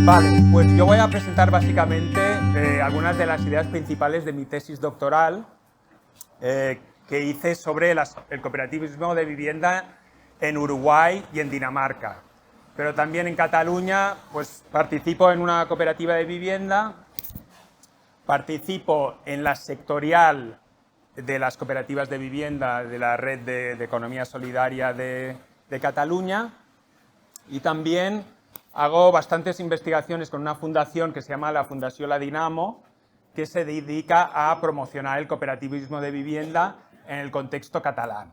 Vale, pues yo voy a presentar básicamente algunas de las ideas principales de mi tesis doctoral que hice sobre el cooperativismo de vivienda en Uruguay y en Dinamarca. Pero también en Cataluña, pues participo en una cooperativa de vivienda, participo en la sectorial de las cooperativas de vivienda de la Red de Economía Solidaria de Cataluña, y también hago bastantes investigaciones con una fundación que se llama la Fundación La Dinamo, que se dedica a promocionar el cooperativismo de vivienda en el contexto catalán.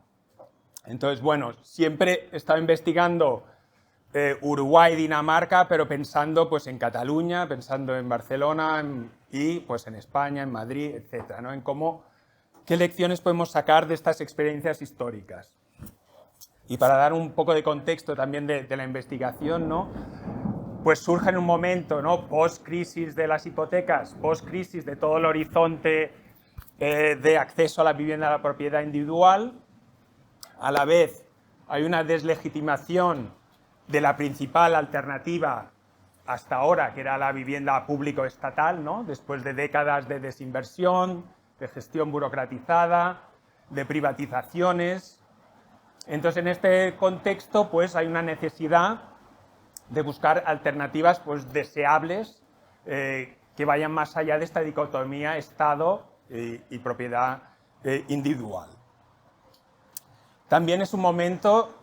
Entonces, bueno, siempre he estado investigando Uruguay y Dinamarca, pero pensando pues, en Cataluña, pensando en Barcelona y pues, en España, en Madrid, etc., ¿no? En qué lecciones podemos sacar de estas experiencias históricas. Y para dar un poco de contexto también de la investigación, ¿no? Pues surge en un momento, ¿no? Post-crisis de las hipotecas, post-crisis de todo el horizonte de acceso a la vivienda, a la propiedad individual. A la vez hay una deslegitimación de la principal alternativa hasta ahora, que era la vivienda público-estatal, ¿no? Después de décadas de desinversión, de gestión burocratizada, de privatizaciones. Entonces, en este contexto, pues hay una necesidad de buscar alternativas pues, deseables que vayan más allá de esta dicotomía Estado y propiedad individual. También es un momento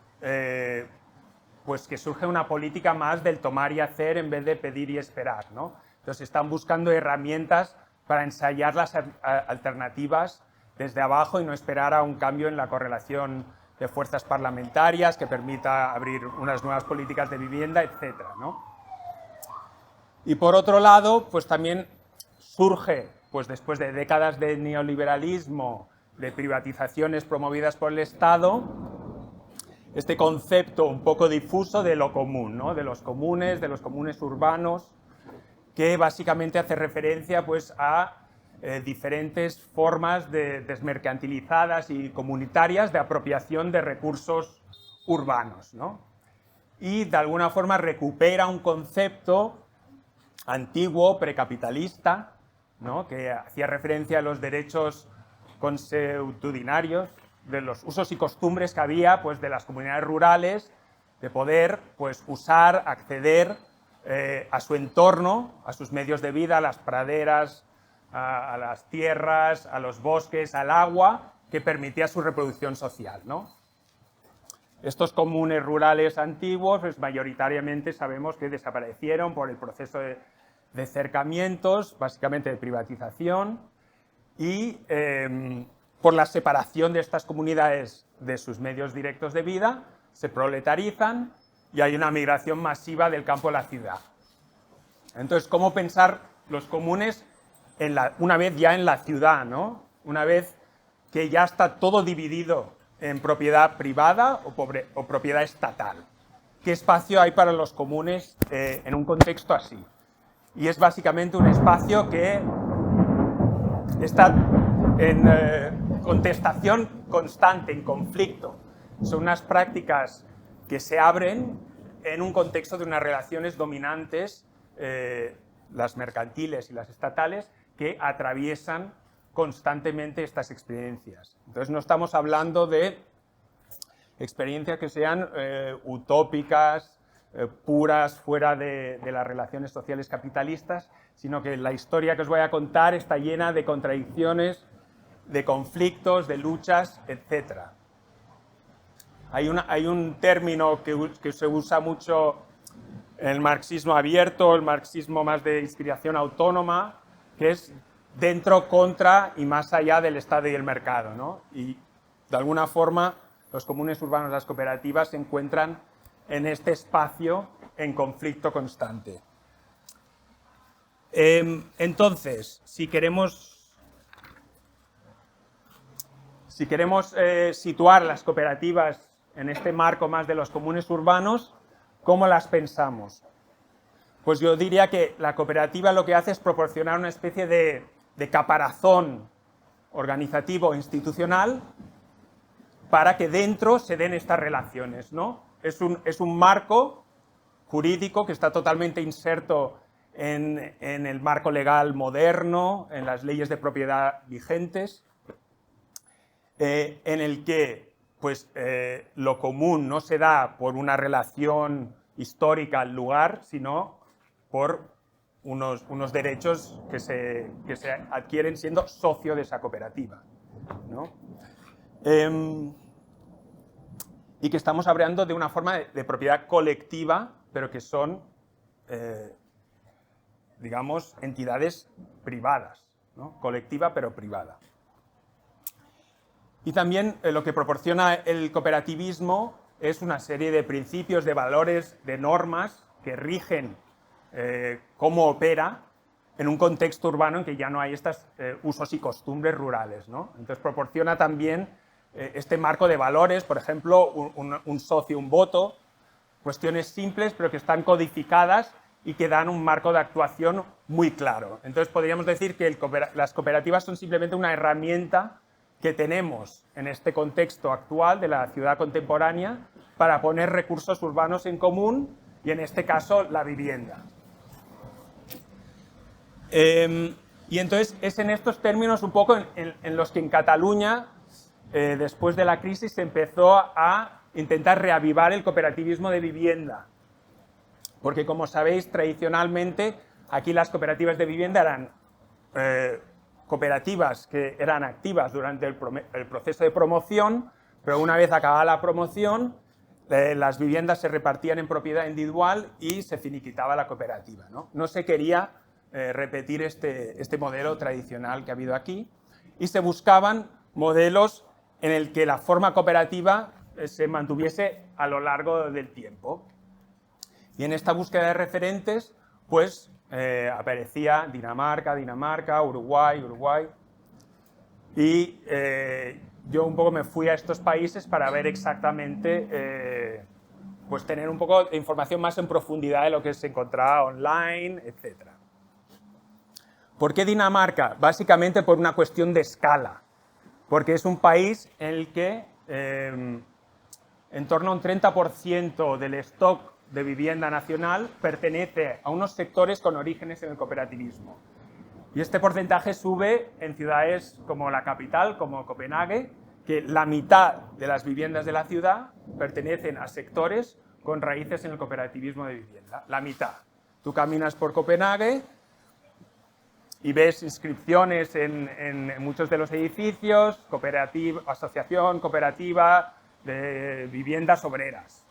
pues que surge una política más del tomar y hacer en vez de pedir y esperar, ¿no? Entonces están buscando herramientas para ensayar las alternativas desde abajo y no esperar a un cambio en la correlación de fuerzas parlamentarias que permita abrir unas nuevas políticas de vivienda, etcétera, ¿no? Y por otro lado, pues también surge, pues después de décadas de neoliberalismo, de privatizaciones promovidas por el Estado, este concepto un poco difuso de lo común, ¿no? De los comunes urbanos, que básicamente hace referencia pues, a diferentes formas desmercantilizadas y comunitarias de apropiación de recursos urbanos, ¿no? Y de alguna forma recupera un concepto antiguo, precapitalista, ¿no? Que hacía referencia a los derechos consuetudinarios, de los usos y costumbres que había pues, de las comunidades rurales, de poder pues, usar, acceder a su entorno, a sus medios de vida, a las praderas, a las tierras, a los bosques, al agua, que permitía su reproducción social, ¿no? Estos comunes rurales antiguos, pues mayoritariamente sabemos que desaparecieron por el proceso de cercamientos, básicamente de privatización, y por la separación de estas comunidades de sus medios directos de vida, se proletarizan y hay una migración masiva del campo a la ciudad. Entonces, ¿cómo pensar los comunes una vez ya en la ciudad, ¿no? Una vez que ya está todo dividido en propiedad privada o propiedad estatal? ¿Qué espacio hay para los comunes en un contexto así? Y es básicamente un espacio que está en contestación constante, en conflicto. Son unas prácticas que se abren en un contexto de unas relaciones dominantes, las mercantiles y las estatales, que atraviesan constantemente estas experiencias. Entonces no estamos hablando de experiencias que sean utópicas, puras, fuera de las relaciones sociales capitalistas, sino que la historia que os voy a contar está llena de contradicciones, de conflictos, de luchas, etc. Hay un término que se usa mucho en el marxismo abierto, el marxismo más de inspiración autónoma, que es dentro, contra y más allá del Estado y el mercado, ¿no? Y de alguna forma los comunes urbanos, las cooperativas, se encuentran en este espacio en conflicto constante. Entonces, si queremos situar las cooperativas en este marco más de los comunes urbanos, ¿cómo las pensamos? Pues yo diría que la cooperativa lo que hace es proporcionar una especie de caparazón organizativo e institucional para que dentro se den estas relaciones, ¿no? Es un marco jurídico que está totalmente inserto en el marco legal moderno, en las leyes de propiedad vigentes, en el que pues, lo común no se da por una relación histórica al lugar, sino por unos derechos que se adquieren siendo socio de esa cooperativa, ¿no? Y que estamos hablando de una forma de propiedad colectiva, pero que son, digamos, entidades privadas, ¿no? Colectiva pero privada. Y también lo que proporciona el cooperativismo es una serie de principios, de valores, de normas que rigen cómo opera en un contexto urbano en que ya no hay estos usos y costumbres rurales, ¿no? Entonces proporciona también este marco de valores, por ejemplo, un socio, un voto, cuestiones simples pero que están codificadas y que dan un marco de actuación muy claro. Entonces podríamos decir que las cooperativas son simplemente una herramienta que tenemos en este contexto actual de la ciudad contemporánea para poner recursos urbanos en común y en este caso la vivienda. Y entonces es en estos términos un poco en los que en Cataluña, después de la crisis, se empezó a intentar reavivar el cooperativismo de vivienda. Porque, como sabéis, tradicionalmente aquí las cooperativas de vivienda eran cooperativas que eran activas durante el proceso de promoción, pero una vez acabada la promoción, las viviendas se repartían en propiedad individual y se finiquitaba la cooperativa, ¿no? No se quería repetir este modelo tradicional que ha habido aquí y se buscaban modelos en el que la forma cooperativa se mantuviese a lo largo del tiempo. Y en esta búsqueda de referentes, pues aparecía Dinamarca, Uruguay. Y yo un poco me fui a estos países para ver exactamente, pues tener un poco de información más en profundidad de lo que se encontraba online, etc. ¿Por qué Dinamarca? Básicamente por una cuestión de escala. Porque es un país en el que en torno a un 30% del stock de vivienda nacional pertenece a unos sectores con orígenes en el cooperativismo. Y este porcentaje sube en ciudades como la capital, como Copenhague, que la mitad de las viviendas de la ciudad pertenecen a sectores con raíces en el cooperativismo de vivienda. La mitad. Tú caminas por Copenhague y ves inscripciones en muchos de los edificios, asociación cooperativa de viviendas obreras.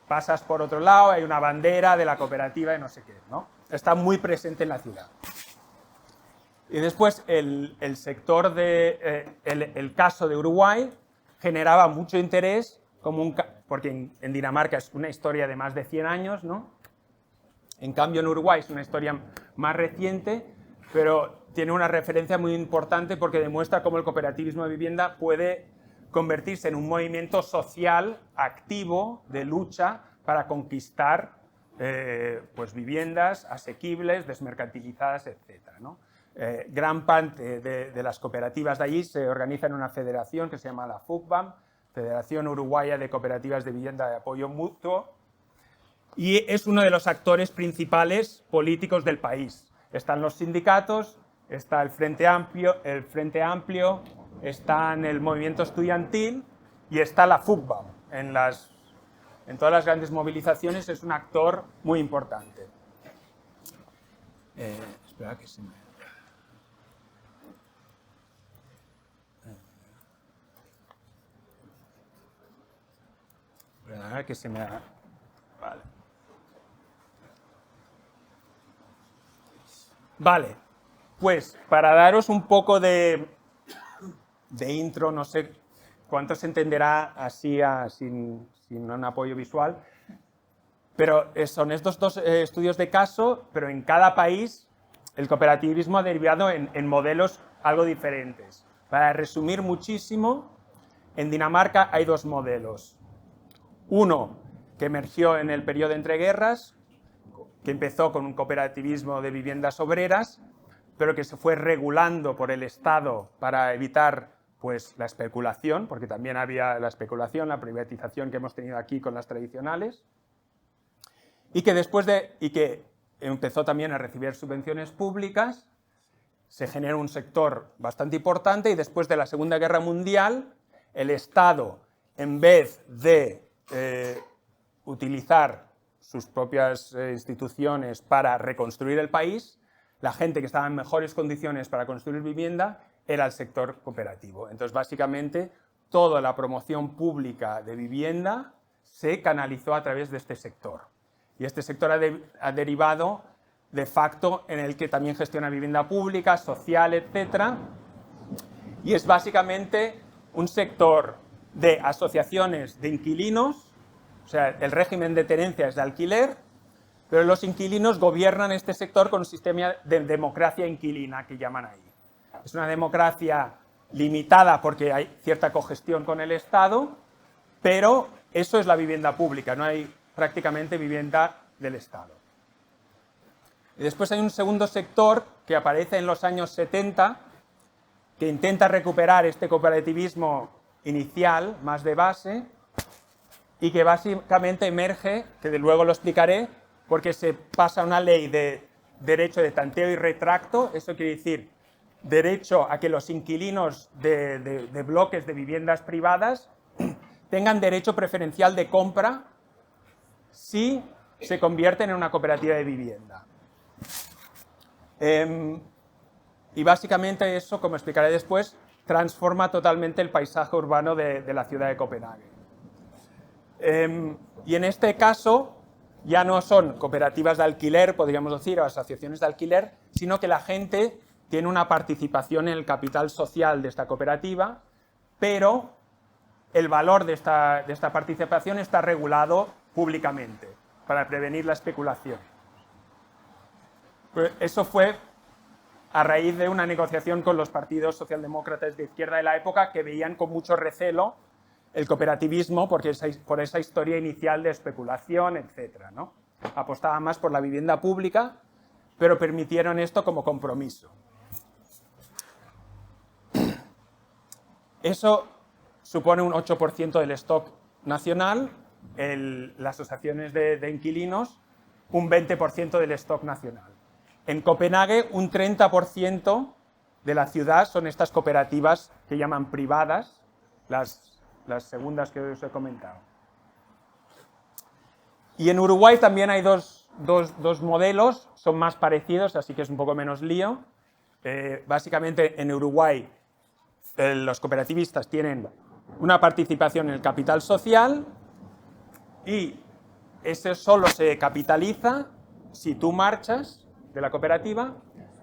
Pasas por otro lado, hay una bandera de la cooperativa de no sé qué, ¿no? Está muy presente en la ciudad. Y después el sector el caso de Uruguay generaba mucho interés, porque en Dinamarca es una historia de más de 100 años, ¿no? En cambio en Uruguay es una historia más reciente, pero tiene una referencia muy importante porque demuestra cómo el cooperativismo de vivienda puede convertirse en un movimiento social activo de lucha para conquistar pues viviendas asequibles, desmercantilizadas, etc., ¿no? Gran parte de las cooperativas de allí se organizan en una federación que se llama la FUCBAM, Federación Uruguaya de Cooperativas de Vivienda de Apoyo Mutuo, y es uno de los actores principales políticos del país. Están los sindicatos, está el Frente Amplio, está el movimiento estudiantil y está la FUCBAM. En todas las grandes movilizaciones es un actor muy importante. Espera que se me... Espera que se me... Vale. Vale, pues para daros un poco de intro, no sé cuánto se entenderá así sin un apoyo visual, pero son estos dos estudios de caso, pero en cada país el cooperativismo ha derivado en modelos algo diferentes. Para resumir muchísimo, en Dinamarca hay dos modelos. Uno que emergió en el periodo entre guerras, que empezó con un cooperativismo de viviendas obreras, pero que se fue regulando por el Estado para evitar pues, la especulación, porque también había la especulación, la privatización que hemos tenido aquí con las tradicionales, y que empezó también a recibir subvenciones públicas, se genera un sector bastante importante y después de la Segunda Guerra Mundial el Estado, en vez de utilizar sus propias instituciones para reconstruir el país, la gente que estaba en mejores condiciones para construir vivienda era el sector cooperativo. Entonces, básicamente, toda la promoción pública de vivienda se canalizó a través de este sector. Y este sector ha derivado de facto en el que también gestiona vivienda pública, social, etc. Y es básicamente un sector de asociaciones de inquilinos, o sea, el régimen de tenencia es de alquiler, pero los inquilinos gobiernan este sector con un sistema de democracia inquilina que llaman ahí. Es una democracia limitada porque hay cierta cogestión con el Estado, pero eso es la vivienda pública, no hay prácticamente vivienda del Estado. Y después hay un segundo sector que aparece en los años 70, que intenta recuperar este cooperativismo inicial, más de base, y que básicamente emerge, que de luego lo explicaré, porque se pasa una ley de derecho de tanteo y retracto. Eso quiere decir derecho a que los inquilinos de bloques de viviendas privadas tengan derecho preferencial de compra si se convierten en una cooperativa de vivienda. Y básicamente eso, como explicaré después, transforma totalmente el paisaje urbano de la ciudad de Copenhague. Y en este caso ya no son cooperativas de alquiler, podríamos decir, o asociaciones de alquiler, sino que la gente tiene una participación en el capital social de esta cooperativa, pero el valor de esta participación está regulado públicamente para prevenir la especulación. Pues eso fue a raíz de una negociación con los partidos socialdemócratas de izquierda de la época que veían con mucho recelo el cooperativismo por esa historia inicial de especulación, etc., ¿no? Apostaban más por la vivienda pública, pero permitieron esto como compromiso. Eso supone un 8% del stock nacional, las asociaciones de inquilinos, un 20% del stock nacional. En Copenhague, un 30% de la ciudad son estas cooperativas que llaman privadas, las segundas que os he comentado. Y en Uruguay también hay dos modelos, son más parecidos, así que es un poco menos lío. Básicamente en Uruguay los cooperativistas tienen una participación en el capital social y ese solo se capitaliza si tú marchas de la cooperativa.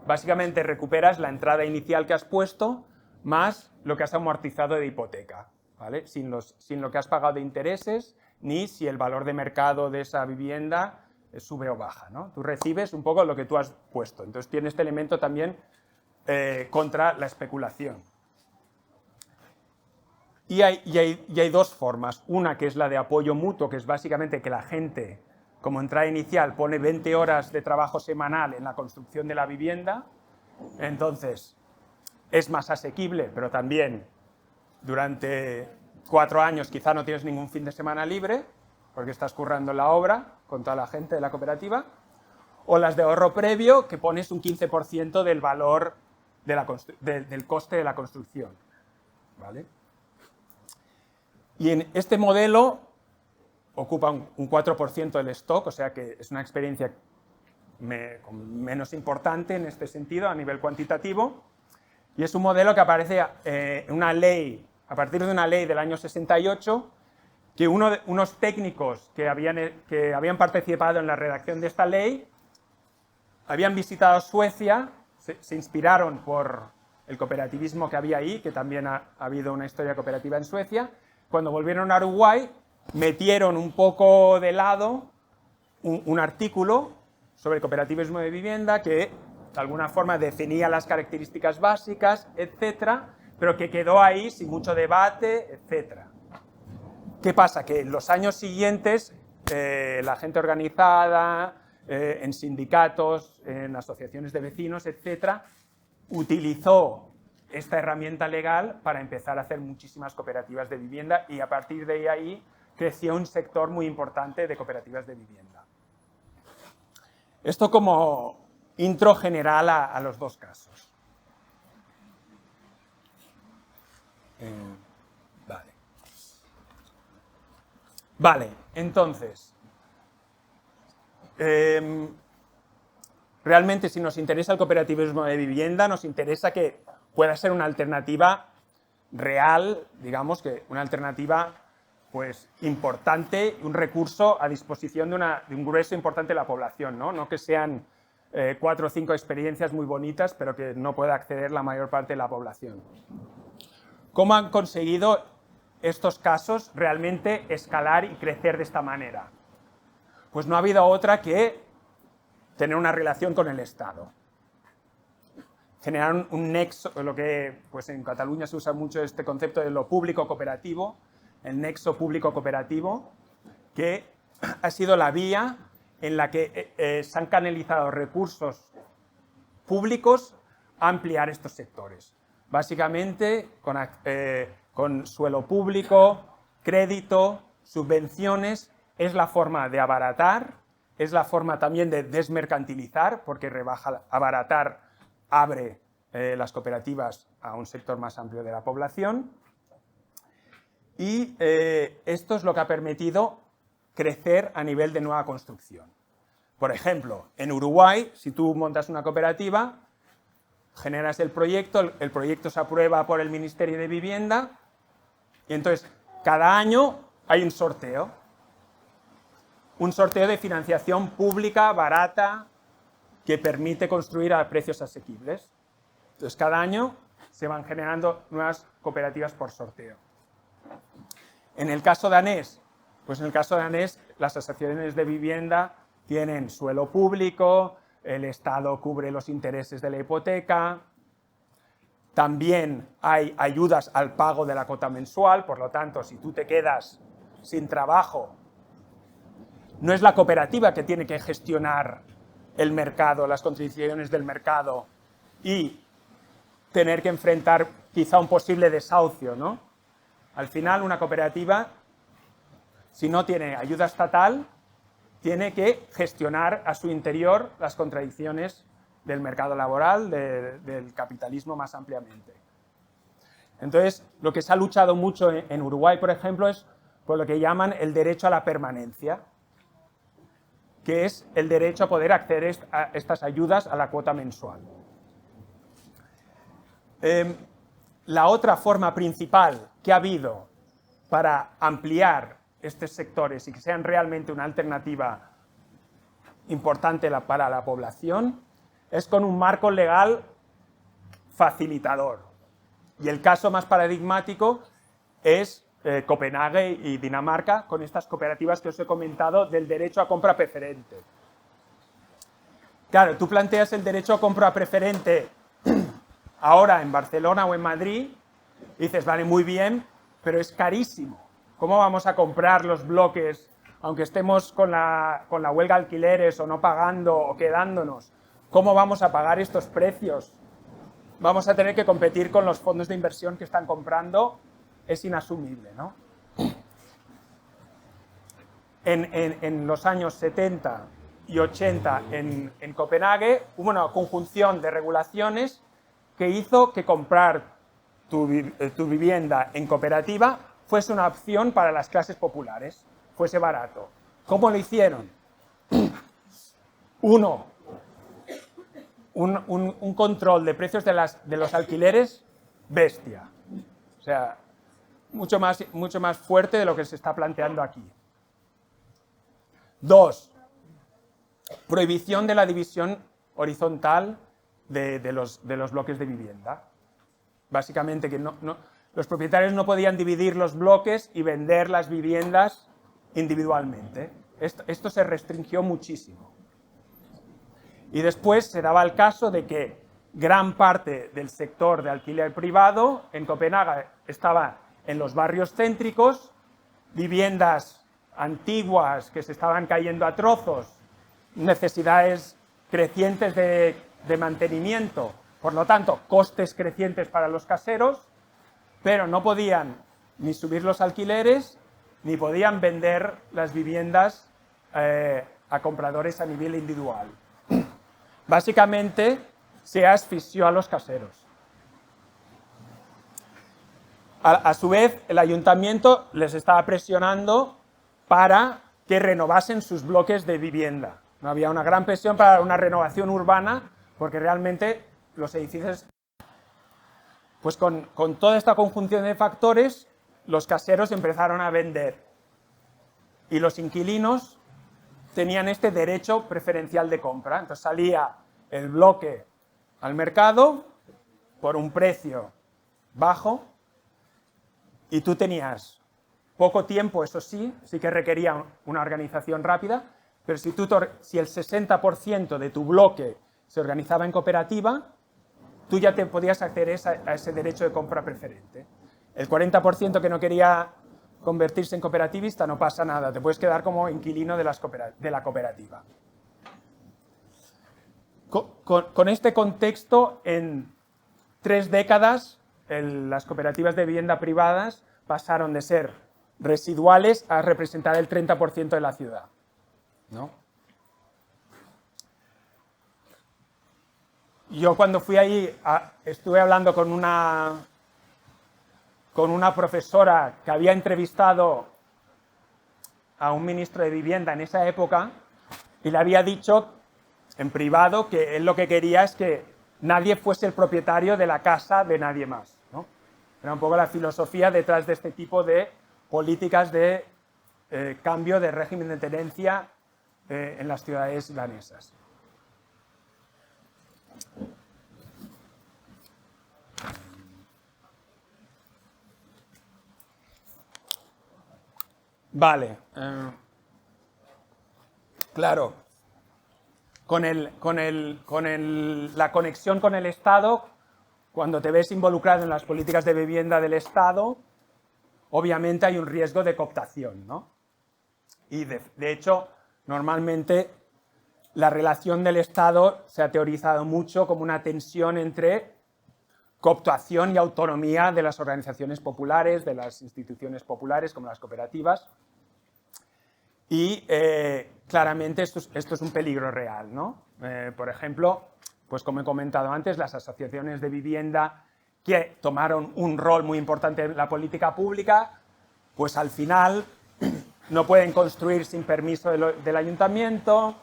Básicamente recuperas la entrada inicial que has puesto más lo que has amortizado de hipoteca, ¿vale? Sin lo que has pagado de intereses, ni si el valor de mercado de esa vivienda sube o baja, ¿no? Tú recibes un poco lo que tú has puesto. Entonces tiene este elemento también contra la especulación. Y hay dos formas. Una que es la de apoyo mutuo, que es básicamente que la gente, como entrada inicial, pone 20 horas de trabajo semanal en la construcción de la vivienda. Entonces es más asequible, pero también durante 4 años quizá no tienes ningún fin de semana libre, porque estás currando la obra con toda la gente de la cooperativa. O las de ahorro previo, que pones un 15% del valor del coste de la construcción, ¿vale? Y en este modelo ocupa un 4% del stock, o sea que es una experiencia menos importante en este sentido a nivel cuantitativo. Y es un modelo que aparece en una ley, a partir de una ley del año 68, que unos técnicos que habían participado en la redacción de esta ley habían visitado Suecia, se inspiraron por el cooperativismo que había ahí, que también ha habido una historia cooperativa en Suecia. Cuando volvieron a Uruguay, metieron un poco de lado un artículo sobre cooperativismo de vivienda que de alguna forma definía las características básicas, etcétera, pero que quedó ahí sin mucho debate, etcétera. ¿Qué pasa? Que en los años siguientes la gente organizada, en sindicatos, en asociaciones de vecinos, etcétera, utilizó esta herramienta legal para empezar a hacer muchísimas cooperativas de vivienda y a partir de ahí creció un sector muy importante de cooperativas de vivienda. Esto como intro general a los dos casos. Vale, entonces, realmente si nos interesa el cooperativismo de vivienda, nos interesa que pueda ser una alternativa real, digamos que una alternativa pues importante, un recurso a disposición de un grueso importante de la población, no que sean 4 o 5 experiencias muy bonitas, pero que no pueda acceder la mayor parte de la población. ¿Cómo han conseguido estos casos realmente escalar y crecer de esta manera? Pues no ha habido otra que tener una relación con el Estado. Generar un nexo, lo que pues en Cataluña se usa mucho este concepto de lo público cooperativo, el nexo público cooperativo, que ha sido la vía en la que se han canalizado recursos públicos a ampliar estos sectores. Básicamente con suelo público, crédito, subvenciones, es la forma de abaratar, es la forma también de desmercantilizar, porque abaratar abre las cooperativas a un sector más amplio de la población. Y esto es lo que ha permitido crecer a nivel de nueva construcción. Por ejemplo, en Uruguay, si tú montas una cooperativa, generas el proyecto se aprueba por el Ministerio de Vivienda y entonces cada año hay un sorteo de financiación pública, barata, que permite construir a precios asequibles. Entonces cada año se van generando nuevas cooperativas por sorteo. En el caso danés, pues en el caso danés las asociaciones de vivienda tienen suelo público, el Estado cubre los intereses de la hipoteca, también hay ayudas al pago de la cuota mensual, por lo tanto, si tú te quedas sin trabajo, no es la cooperativa que tiene que gestionar el mercado, las condiciones del mercado y tener que enfrentar quizá un posible desahucio, ¿no? Al final, una cooperativa, si no tiene ayuda estatal, tiene que gestionar a su interior las contradicciones del mercado laboral, del capitalismo más ampliamente. Entonces, lo que se ha luchado mucho en Uruguay, por ejemplo, es por lo que llaman el derecho a la permanencia, que es el derecho a poder acceder a estas ayudas a la cuota mensual. La otra forma principal que ha habido para ampliar estos sectores y que sean realmente una alternativa importante para la población es con un marco legal facilitador. Y el caso más paradigmático es Copenhague y Dinamarca, con estas cooperativas que os he comentado del derecho a compra preferente. Claro, tú planteas el derecho a compra preferente ahora en Barcelona o en Madrid y dices, vale, muy bien, pero es carísimo. ¿Cómo vamos a comprar los bloques, aunque estemos con la huelga de alquileres o no pagando o quedándonos? ¿Cómo vamos a pagar estos precios? Vamos a tener que competir con los fondos de inversión que están comprando, es inasumible, ¿no? En los años 70 y 80 en Copenhague hubo una conjunción de regulaciones que hizo que comprar tu vivienda en cooperativa fuese una opción para las clases populares, fuese barato. ¿Cómo lo hicieron? Uno, un control de precios de los alquileres bestia. O sea, mucho más fuerte de lo que se está planteando aquí. Dos, prohibición de la división horizontal de los bloques de vivienda. Básicamente que los propietarios no podían dividir los bloques y vender las viviendas individualmente. Esto se restringió muchísimo. Y después se daba el caso de que gran parte del sector de alquiler privado en Copenhague estaba en los barrios céntricos, viviendas antiguas que se estaban cayendo a trozos, necesidades crecientes de mantenimiento, por lo tanto, costes crecientes para los caseros, pero no podían ni subir los alquileres, ni podían vender las viviendas a compradores a nivel individual. básicamente se asfixió a los caseros. A su vez, el ayuntamiento les estaba presionando para que renovasen sus bloques de vivienda. No había una gran presión para una renovación urbana, porque realmente los edificios... Pues con toda esta conjunción de factores, los caseros empezaron a vender y los inquilinos tenían este derecho preferencial de compra. Entonces salía el bloque al mercado por un precio bajo y tú tenías poco tiempo, eso sí que requería una organización rápida, pero si el 60% de tu bloque se organizaba en cooperativa, tú ya te podías acceder a ese derecho de compra preferente. El 40% que no quería convertirse en cooperativista, no pasa nada, te puedes quedar como inquilino de la cooperativa. Con este contexto, en 3 décadas, las cooperativas de vivienda privadas pasaron de ser residuales a representar el 30% de la ciudad, ¿no? Yo cuando fui ahí estuve hablando con una profesora que había entrevistado a un ministro de Vivienda en esa época y le había dicho en privado que él lo que quería es que nadie fuese el propietario de la casa de nadie más, ¿no? Era un poco la filosofía detrás de este tipo de políticas de cambio de régimen de tenencia en las ciudades danesas. Vale. Claro. La conexión con el Estado, cuando te ves involucrado en las políticas de vivienda del Estado, obviamente hay un riesgo de cooptación, ¿no? Y de hecho, normalmente la relación del Estado se ha teorizado mucho como una tensión entre cooptación y autonomía de las organizaciones populares, de las instituciones populares como las cooperativas. Y claramente esto es un peligro real, ¿no? Por ejemplo, pues como he comentado antes, las asociaciones de vivienda que tomaron un rol muy importante en la política pública, pues al final no pueden construir sin permiso del ayuntamiento,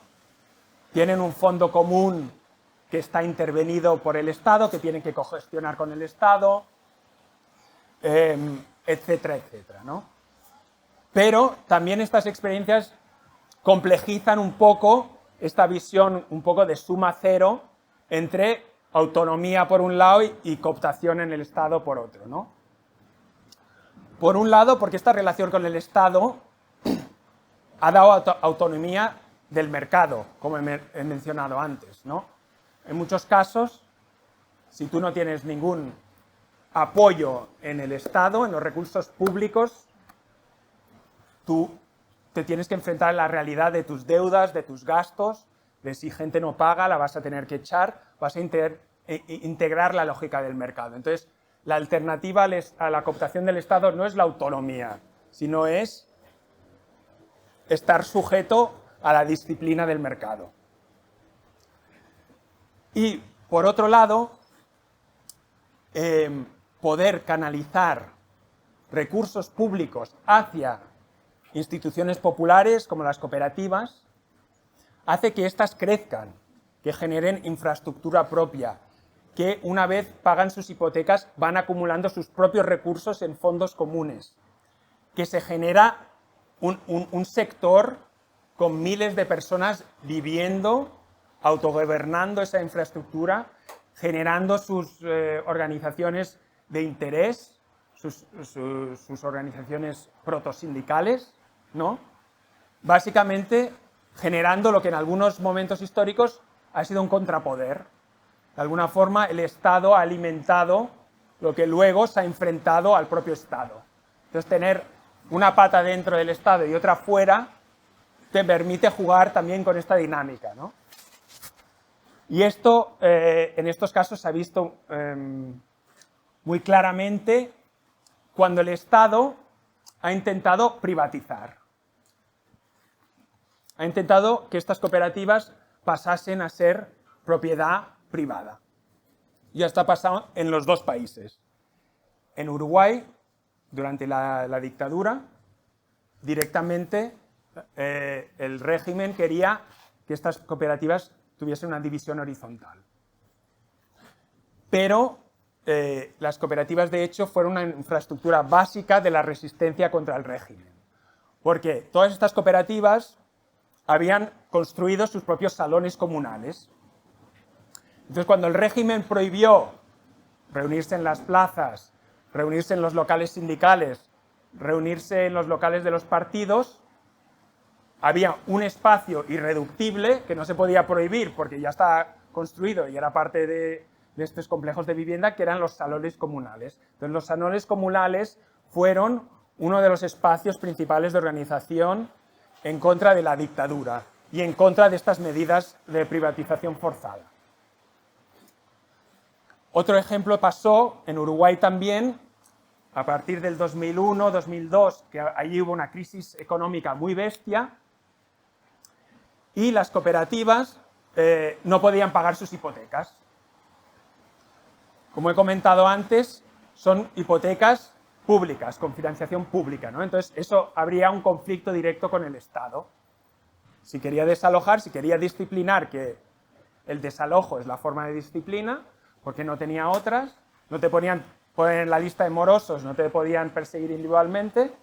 tienen un fondo común que está intervenido por el Estado, que tienen que cogestionar con el Estado, etcétera, etcétera, ¿no? Pero también estas experiencias complejizan un poco esta visión un poco de suma cero entre autonomía por un lado y cooptación en el Estado por otro, ¿no? Por un lado, porque esta relación con el Estado ha dado autonomía del mercado, como he mencionado antes, ¿no? En muchos casos, si tú no tienes ningún apoyo en el Estado, en los recursos públicos, tú te tienes que enfrentar a la realidad de tus deudas, de tus gastos, de si gente no paga, la vas a tener que echar, vas a integrar la lógica del mercado. Entonces, la alternativa a la cooptación del Estado no es la autonomía, sino es estar sujeto a la disciplina del mercado. Y, por otro lado, poder canalizar recursos públicos hacia instituciones populares como las cooperativas hace que éstas crezcan, que generen infraestructura propia, que una vez pagan sus hipotecas van acumulando sus propios recursos en fondos comunes, que se genera un sector con miles de personas viviendo, autogobernando esa infraestructura, generando sus organizaciones de interés, sus organizaciones protosindicales, ¿no? Básicamente generando lo que en algunos momentos históricos ha sido un contrapoder. De alguna forma el Estado ha alimentado lo que luego se ha enfrentado al propio Estado. Entonces tener una pata dentro del Estado y otra fuera te permite jugar también con esta dinámica, ¿no? Y esto en estos casos se ha visto muy claramente cuando el Estado ha intentado privatizar. Ha intentado que estas cooperativas pasasen a ser propiedad privada. Ya está pasando en los dos países. En Uruguay, durante la dictadura, directamente el régimen quería que estas cooperativas tuviesen una división horizontal. Pero las cooperativas, de hecho, fueron una infraestructura básica de la resistencia contra el régimen. Porque todas estas cooperativas habían construido sus propios salones comunales. Entonces, cuando el régimen prohibió reunirse en las plazas, reunirse en los locales sindicales, reunirse en los locales de los partidos, había un espacio irreductible que no se podía prohibir porque ya está construido y era parte de estos complejos de vivienda, que eran los salones comunales. Entonces, los salones comunales fueron uno de los espacios principales de organización en contra de la dictadura y en contra de estas medidas de privatización forzada. Otro ejemplo pasó en Uruguay también, a partir del 2001-2002, que allí hubo una crisis económica muy bestia, y las cooperativas no podían pagar sus hipotecas. Como he comentado antes, son hipotecas públicas, con financiación pública, ¿no? Entonces, eso habría un conflicto directo con el Estado. Si quería desalojar, si quería disciplinar, que el desalojo es la forma de disciplina, porque no tenía otras, no te ponían poner en la lista de morosos, no te podían perseguir individualmente.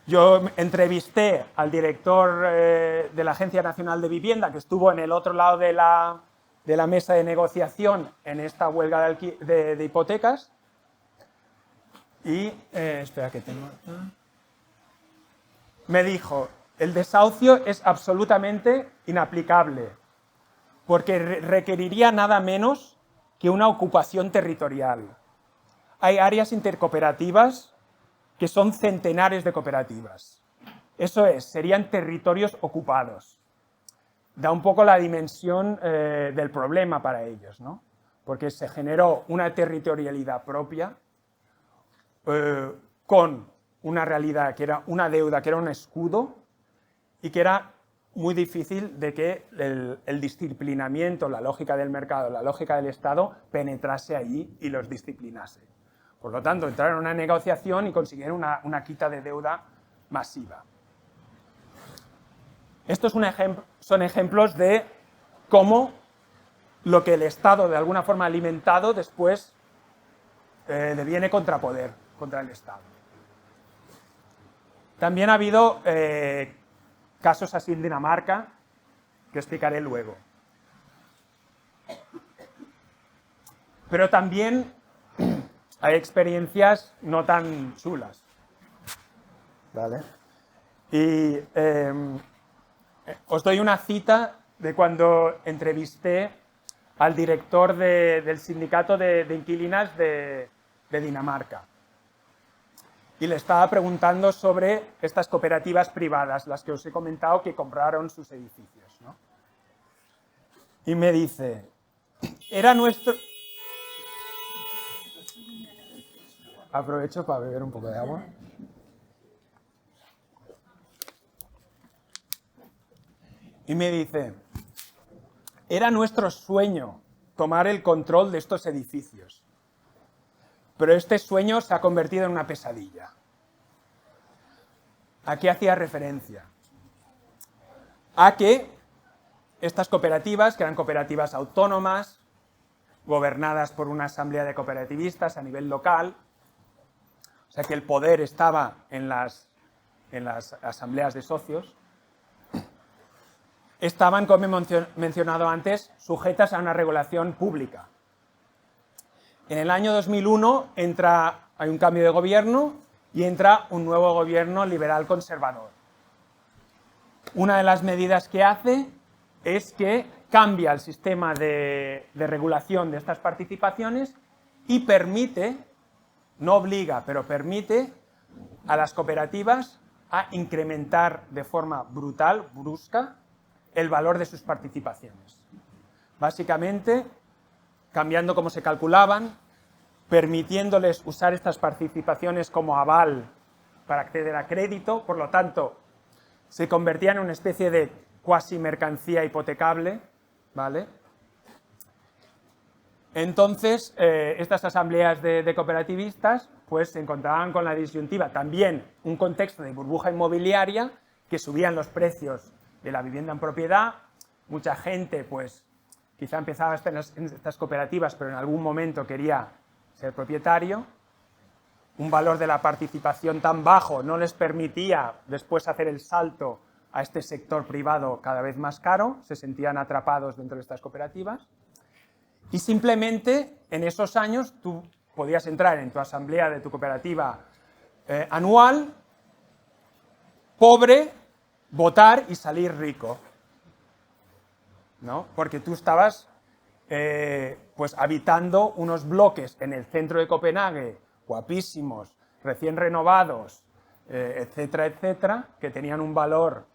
Yo entrevisté al director de la Agencia Nacional de Vivienda, que estuvo en el otro lado de la mesa de negociación en esta huelga de hipotecas. Y, espera que tengo... Me dijo, el desahucio es absolutamente inaplicable, porque requeriría nada menos que una ocupación territorial. Hay áreas intercooperativas que son centenares de cooperativas. Eso es, serían territorios ocupados. Da un poco la dimensión del problema para ellos, ¿no? Porque se generó una territorialidad propia con una realidad que era una deuda, que era un escudo, y que era muy difícil de que el disciplinamiento, la lógica del mercado, la lógica del Estado penetrase allí y los disciplinase. Por lo tanto, entraron en una negociación y consiguieron una quita de deuda masiva. Estos son ejemplos de cómo lo que el Estado de alguna forma ha alimentado después deviene contrapoder contra el Estado. También ha habido casos así en Dinamarca, que explicaré luego. Pero también hay experiencias no tan chulas. ¿Vale? Y os doy una cita de cuando entrevisté al director del sindicato de inquilinas de Dinamarca. Y le estaba preguntando sobre estas cooperativas privadas, las que os he comentado que compraron sus edificios, ¿no? Y me dice, era nuestro... Aprovecho para beber un poco de agua. Y me dice, era nuestro sueño tomar el control de estos edificios. Pero este sueño se ha convertido en una pesadilla. ¿A qué hacía referencia? A que estas cooperativas, que eran cooperativas autónomas, gobernadas por una asamblea de cooperativistas a nivel local, o sea que el poder estaba en las asambleas de socios, estaban, como he mencionado antes, sujetas a una regulación pública. En el año 2001 hay un cambio de gobierno y entra un nuevo gobierno liberal conservador. Una de las medidas que hace es que cambia el sistema de regulación de estas participaciones y permite, no obliga, pero permite a las cooperativas a incrementar de forma brutal, brusca, el valor de sus participaciones. Básicamente, cambiando cómo se calculaban, permitiéndoles usar estas participaciones como aval para acceder a crédito, por lo tanto, se convertían en una especie de cuasi mercancía hipotecable, ¿vale? Entonces, estas asambleas de cooperativistas pues, se encontraban con la disyuntiva, también un contexto de burbuja inmobiliaria, que subían los precios de la vivienda en propiedad, mucha gente pues, quizá empezaba a estar en estas cooperativas, pero en algún momento quería ser propietario, un valor de la participación tan bajo no les permitía después hacer el salto a este sector privado cada vez más caro, se sentían atrapados dentro de estas cooperativas. Y simplemente en esos años tú podías entrar en tu asamblea de tu cooperativa anual, pobre, votar y salir rico, ¿no? Porque tú estabas pues habitando unos bloques en el centro de Copenhague, guapísimos, recién renovados, etcétera, etcétera, que tenían un valor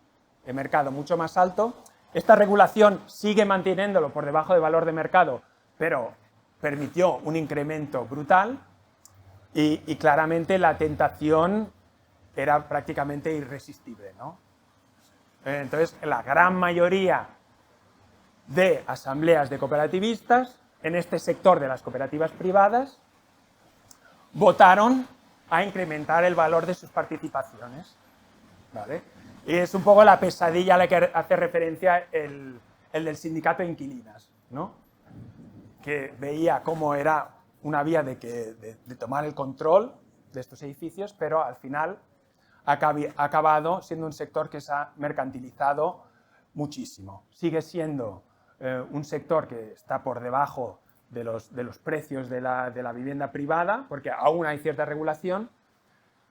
de mercado mucho más alto. Esta regulación sigue manteniéndolo por debajo del valor de mercado, pero permitió un incremento brutal y claramente la tentación era prácticamente irresistible, ¿no? Entonces, la gran mayoría de asambleas de cooperativistas en este sector de las cooperativas privadas votaron a incrementar el valor de sus participaciones, ¿vale? Y es un poco la pesadilla a la que hace referencia el del sindicato de inquilinas, ¿no? Que veía cómo era una vía de tomar el control de estos edificios, pero al final ha acabado siendo un sector que se ha mercantilizado muchísimo. Sigue siendo un sector que está por debajo de los precios de la vivienda privada, porque aún hay cierta regulación,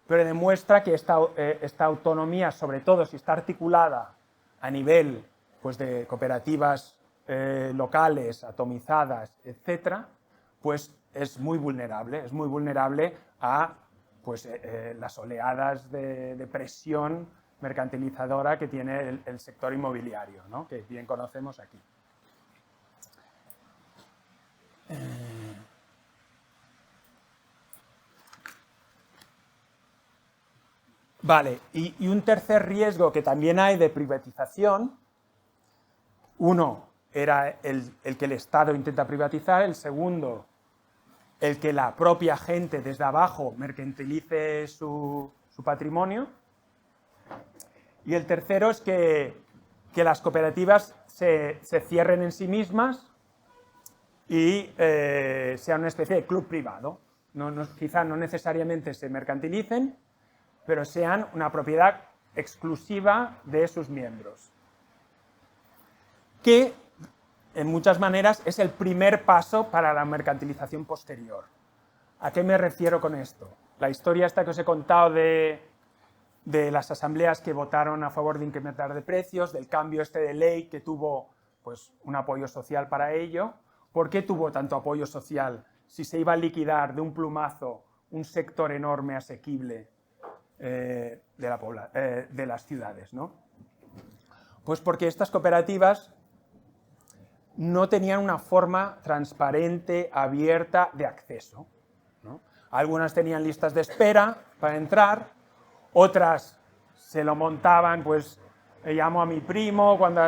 pero demuestra que esta autonomía, sobre todo si está articulada a nivel pues, de cooperativas locales, atomizadas, etcétera, pues es muy vulnerable a pues, las oleadas de presión mercantilizadora que tiene el sector inmobiliario, ¿no? Que bien conocemos aquí. Vale, y un tercer riesgo que también hay de privatización, uno era el que el Estado intenta privatizar, el segundo, el que la propia gente desde abajo mercantilice su patrimonio, y el tercero es que las cooperativas se cierren en sí mismas y sean una especie de club privado. Quizá no necesariamente se mercantilicen, pero sean una propiedad exclusiva de sus miembros. Que, en muchas maneras, es el primer paso para la mercantilización posterior. ¿A qué me refiero con esto? La historia esta que os he contado de las asambleas que votaron a favor de incrementar de precios, del cambio este de ley que tuvo pues, un apoyo social para ello. ¿Por qué tuvo tanto apoyo social si se iba a liquidar de un plumazo un sector enorme, asequible de las ciudades, ¿no? Pues porque estas cooperativas no tenían una forma transparente, abierta de acceso, ¿no? Algunas tenían listas de espera para entrar, otras se lo montaban, pues llamo a mi primo cuando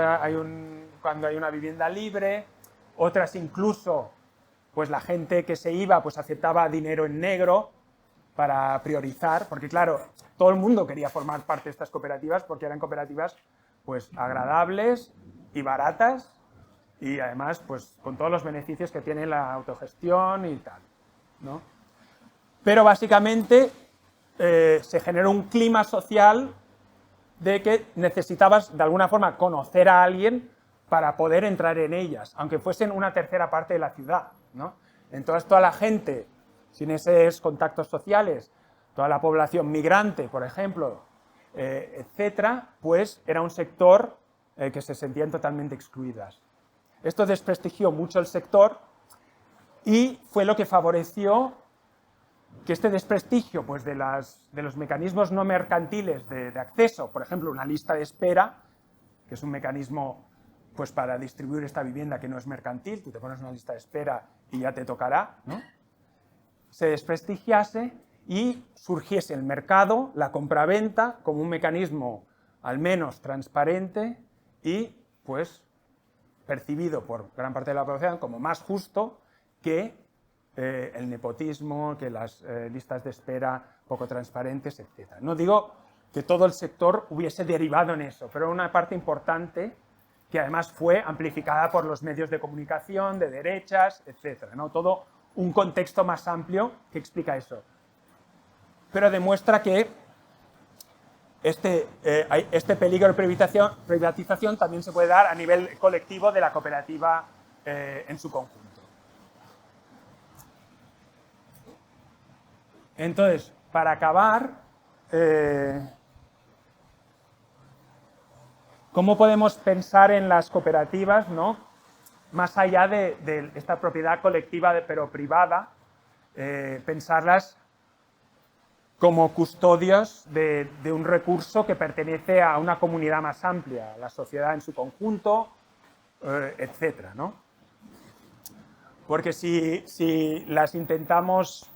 hay una vivienda libre, otras incluso, pues la gente que se iba pues aceptaba dinero en negro para priorizar, porque claro, todo el mundo quería formar parte de estas cooperativas porque eran cooperativas pues agradables y baratas y además pues con todos los beneficios que tiene la autogestión y tal, ¿no? Pero básicamente se generó un clima social de que necesitabas de alguna forma conocer a alguien para poder entrar en ellas, aunque fuesen una tercera parte de la ciudad, ¿no? Entonces toda la gente sin esos contactos sociales, toda la población migrante, por ejemplo, etcétera, pues era un sector que se sentían totalmente excluidas. Esto desprestigió mucho el sector y fue lo que favoreció que este desprestigio pues, de los mecanismos no mercantiles de acceso, por ejemplo, una lista de espera, que es un mecanismo pues, para distribuir esta vivienda que no es mercantil, tú te pones una lista de espera y ya te tocará, ¿no? Se desprestigiase y surgiese el mercado, la compraventa, como un mecanismo al menos transparente y pues percibido por gran parte de la población como más justo que el nepotismo, que las listas de espera poco transparentes, etc. No digo que todo el sector hubiese derivado en eso, pero una parte importante que además fue amplificada por los medios de comunicación, de derechas, etc. ¿no? Todo un contexto más amplio que explica eso. Pero demuestra que este peligro de privatización también se puede dar a nivel colectivo de la cooperativa en su conjunto. Entonces, para acabar, ¿cómo podemos pensar en las cooperativas, ¿no? Más allá de esta propiedad colectiva pero privada, pensarlas como custodios de un recurso que pertenece a una comunidad más amplia, a la sociedad en su conjunto, etc. ¿no? Porque si las intentamos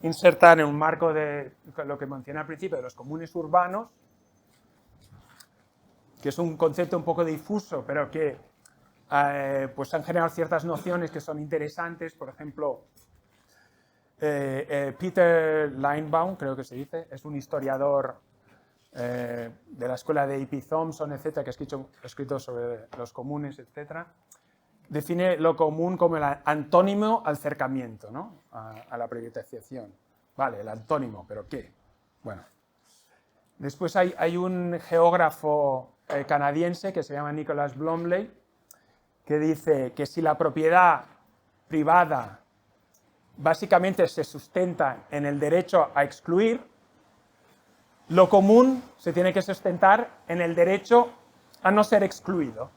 insertar en un marco de lo que mencioné al principio, de los comunes urbanos, que es un concepto un poco difuso, pero que pues han generado ciertas nociones que son interesantes. Por ejemplo, Peter Linebaum, creo que se dice, es un historiador de la escuela de E.P. Thompson, etcétera, que ha escrito sobre los comunes, etcétera. Define lo común como el antónimo al cercamiento, ¿no? a la privatización. Vale, el antónimo, ¿pero qué? Bueno. Después hay un geógrafo canadiense que se llama Nicholas Blomley, que dice que si la propiedad privada básicamente se sustenta en el derecho a excluir, lo común se tiene que sustentar en el derecho a no ser excluido.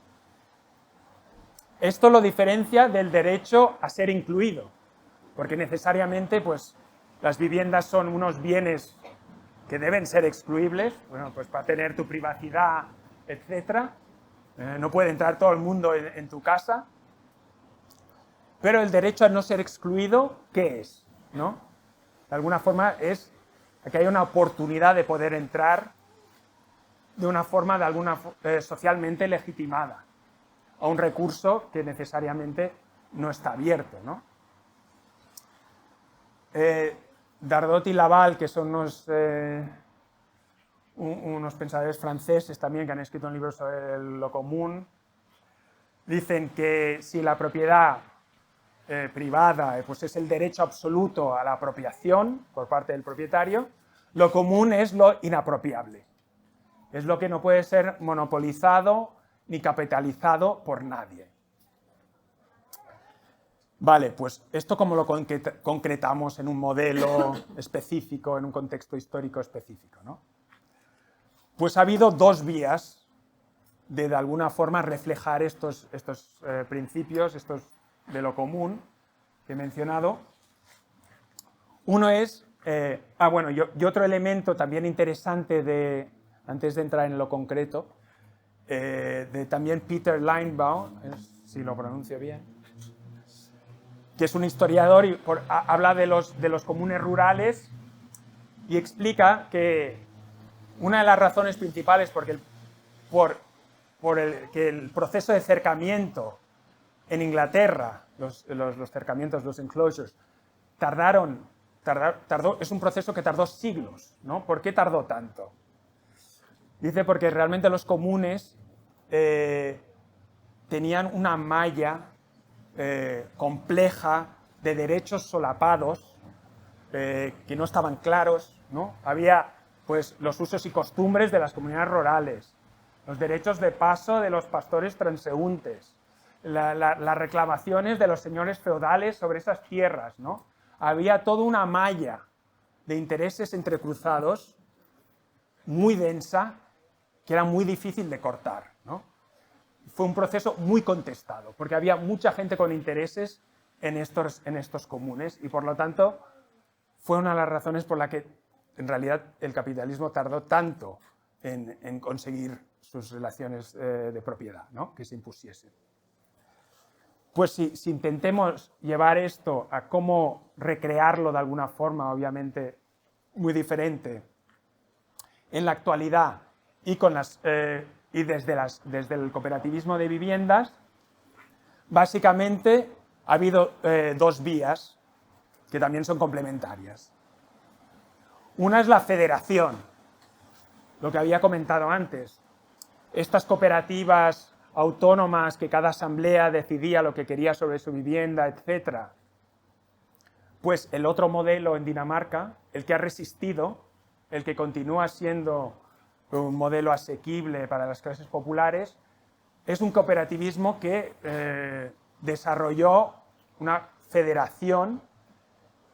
Esto lo diferencia del derecho a ser incluido, porque necesariamente pues, las viviendas son unos bienes que deben ser excluibles, bueno, pues para tener tu privacidad, etc. No puede entrar todo el mundo en tu casa. Pero el derecho a no ser excluido, ¿qué es? ¿No? De alguna forma es que hay una oportunidad de poder entrar de una forma socialmente legitimada a un recurso que necesariamente no está abierto, ¿no? Dardot y Laval, que son unos pensadores franceses también que han escrito un libro sobre lo común, dicen que si la propiedad privada pues es el derecho absoluto a la apropiación por parte del propietario, lo común es lo inapropiable. Es lo que no puede ser monopolizado ni capitalizado por nadie. Vale, pues esto cómo lo concretamos en un modelo específico, en un contexto histórico específico, ¿no? Pues ha habido dos vías de alguna forma reflejar estos principios, estos de lo común que he mencionado. Uno es, y otro elemento también interesante antes de entrar en lo concreto, de también Peter Linebaum, si lo pronuncio bien, que es un historiador y habla de los comunes rurales y explica que una de las razones principales por que el proceso de acercamiento en Inglaterra, los cercamientos, los enclosures, es un proceso que tardó siglos, ¿no? ¿Por qué tardó tanto? Dice porque realmente los comunes tenían una malla compleja de derechos solapados que no estaban claros, ¿no? Había pues, los usos y costumbres de las comunidades rurales, los derechos de paso de los pastores transeúntes, las reclamaciones de los señores feudales sobre esas tierras, ¿no? Había toda una malla de intereses entrecruzados muy densa que era muy difícil de cortar, ¿no? Fue un proceso muy contestado porque había mucha gente con intereses en estos comunes y por lo tanto fue una de las razones por la que en realidad el capitalismo tardó tanto en conseguir sus relaciones de propiedad, ¿no? Que se impusiesen. Pues si intentemos llevar esto a cómo recrearlo de alguna forma, obviamente muy diferente, en la actualidad y desde el cooperativismo de viviendas, básicamente ha habido dos vías que también son complementarias. Una es la federación, lo que había comentado antes. Estas cooperativas autónomas que cada asamblea decidía lo que quería sobre su vivienda, etc. Pues el otro modelo en Dinamarca, el que ha resistido, el que continúa siendo un modelo asequible para las clases populares, es un cooperativismo que desarrolló una federación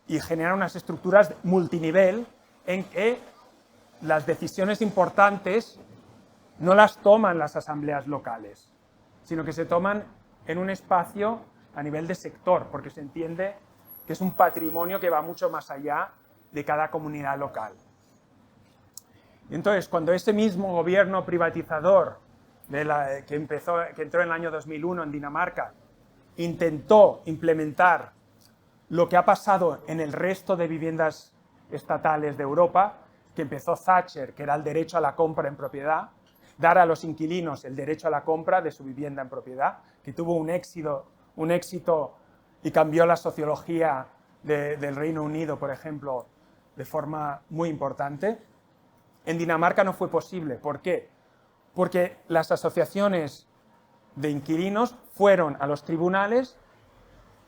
y genera unas estructuras multinivel en que las decisiones importantes no las toman las asambleas locales, sino que se toman en un espacio a nivel de sector, porque se entiende que es un patrimonio que va mucho más allá de cada comunidad local. Entonces, cuando ese mismo gobierno privatizador que entró en el año 2001 en Dinamarca, intentó implementar lo que ha pasado en el resto de viviendas estatales de Europa, que empezó Thatcher, que era el derecho a la compra en propiedad, dar a los inquilinos el derecho a la compra de su vivienda en propiedad, que tuvo un éxito y cambió la sociología del Reino Unido, por ejemplo, de forma muy importante. En Dinamarca no fue posible. ¿Por qué? Porque las asociaciones de inquilinos fueron a los tribunales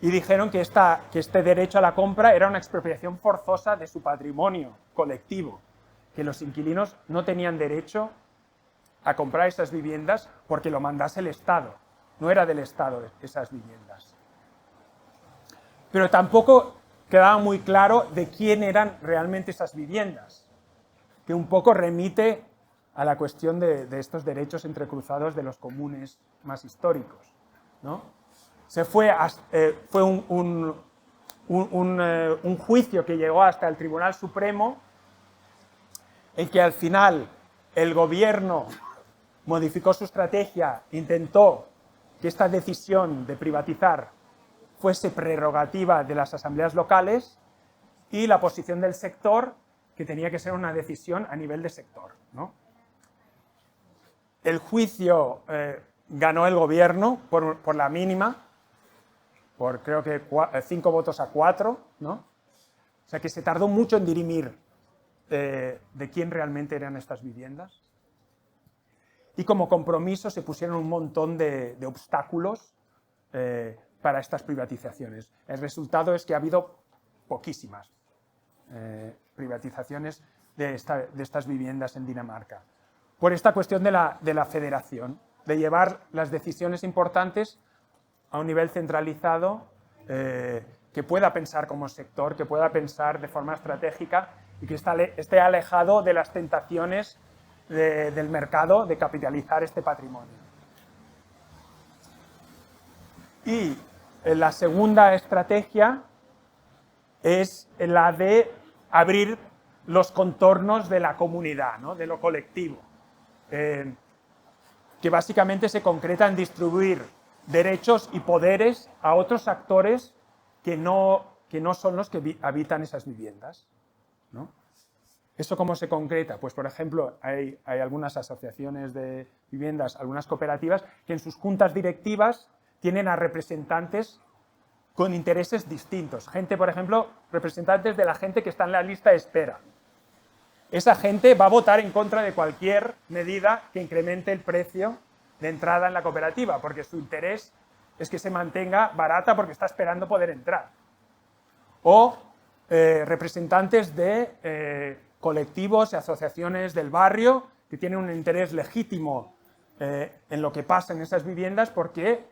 y dijeron que este derecho a la compra era una expropiación forzosa de su patrimonio colectivo, que los inquilinos no tenían derecho a comprar esas viviendas porque lo mandase el Estado, no era del Estado esas viviendas. Pero tampoco quedaba muy claro de quién eran realmente esas viviendas, que un poco remite a la cuestión de estos derechos entrecruzados de los comunes más históricos, ¿no? Fue un juicio que llegó hasta el Tribunal Supremo, en que al final el gobierno modificó su estrategia, intentó que esta decisión de privatizar fuese prerrogativa de las asambleas locales, y la posición del sector, que tenía que ser una decisión a nivel de sector, ¿no? El juicio ganó el gobierno por la mínima, por creo que 5 votos a 4, ¿no? O sea que se tardó mucho en dirimir de quién realmente eran estas viviendas. Y como compromiso se pusieron un montón de obstáculos para estas privatizaciones. El resultado es que ha habido poquísimas privatizaciones de estas viviendas en Dinamarca. Por esta cuestión de la federación, de llevar las decisiones importantes a un nivel centralizado que pueda pensar como sector, que pueda pensar de forma estratégica y que esté alejado de las tentaciones del mercado de capitalizar este patrimonio. Y la segunda estrategia es la de abrir los contornos de la comunidad, ¿no? De lo colectivo, que básicamente se concreta en distribuir derechos y poderes a otros actores que no son los que habitan esas viviendas, ¿no? ¿Eso cómo se concreta? Pues, por ejemplo, hay algunas asociaciones de viviendas, algunas cooperativas, que en sus juntas directivas tienen a representantes con intereses distintos. Gente, por ejemplo, representantes de la gente que está en la lista de espera. Esa gente va a votar en contra de cualquier medida que incremente el precio de entrada en la cooperativa, porque su interés es que se mantenga barata porque está esperando poder entrar. O representantes de colectivos y asociaciones del barrio que tienen un interés legítimo en lo que pasa en esas viviendas porque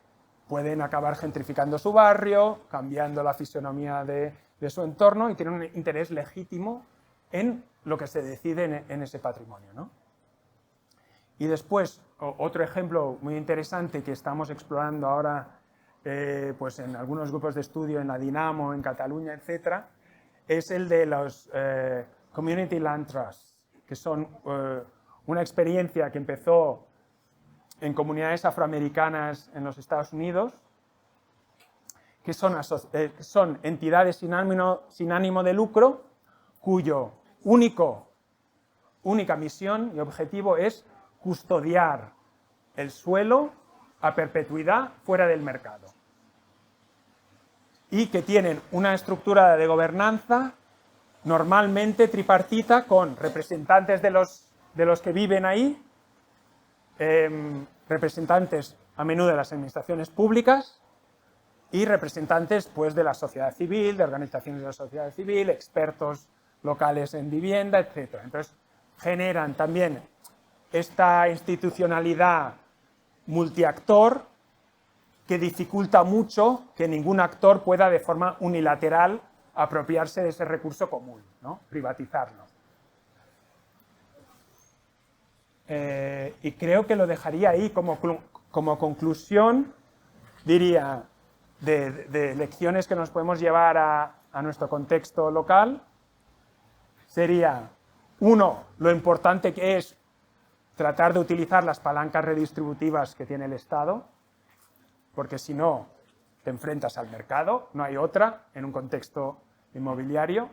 pueden acabar gentrificando su barrio, cambiando la fisonomía de su entorno, y tienen un interés legítimo en lo que se decide en ese patrimonio, ¿no? Y después, otro ejemplo muy interesante que estamos explorando ahora pues en algunos grupos de estudio, en la Dinamo, en Cataluña, etc., es el de los Community Land Trusts, que son una experiencia que empezó en comunidades afroamericanas en los Estados Unidos, que son entidades sin ánimo de lucro, cuyo única misión y objetivo es custodiar el suelo a perpetuidad fuera del mercado. y que tienen una estructura de gobernanza normalmente tripartita con representantes de los que viven ahí, representantes a menudo de las administraciones públicas y representantes pues, de la sociedad civil, de organizaciones de la sociedad civil, expertos locales en vivienda, etc. Entonces, generan también esta institucionalidad multiactor que dificulta mucho que ningún actor pueda de forma unilateral apropiarse de ese recurso común, ¿no? Privatizarlo. Y creo que lo dejaría ahí como conclusión, diría, de lecciones que nos podemos llevar a nuestro contexto local, sería, uno, lo importante que es tratar de utilizar las palancas redistributivas que tiene el Estado, porque si no, te enfrentas al mercado, no hay otra en un contexto inmobiliario,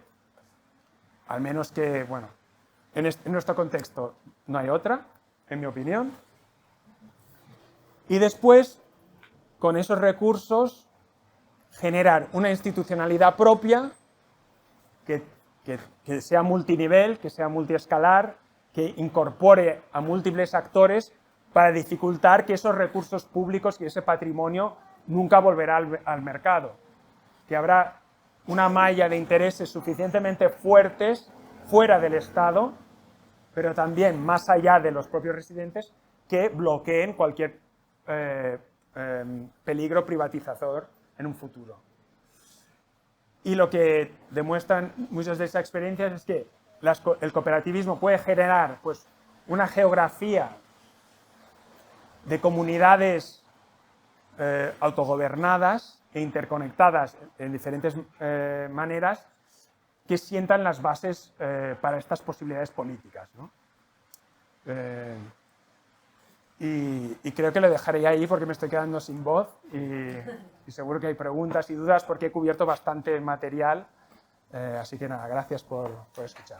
al menos que, bueno, en nuestro contexto no hay otra, en mi opinión. Y después, con esos recursos, generar una institucionalidad propia que sea multinivel, que sea multiescalar, que incorpore a múltiples actores para dificultar que esos recursos públicos y ese patrimonio nunca volverá al mercado. Que habrá una malla de intereses suficientemente fuertes fuera del Estado, pero también más allá de los propios residentes, que bloqueen cualquier peligro privatizador en un futuro. Y lo que demuestran muchas de esas experiencias es que el cooperativismo puede generar pues, una geografía de comunidades autogobernadas e interconectadas en diferentes maneras que sientan las bases para estas posibilidades políticas, ¿no? Y creo que lo dejaré ahí porque me estoy quedando sin voz y seguro que hay preguntas y dudas porque he cubierto bastante material. Así que nada, gracias por escuchar.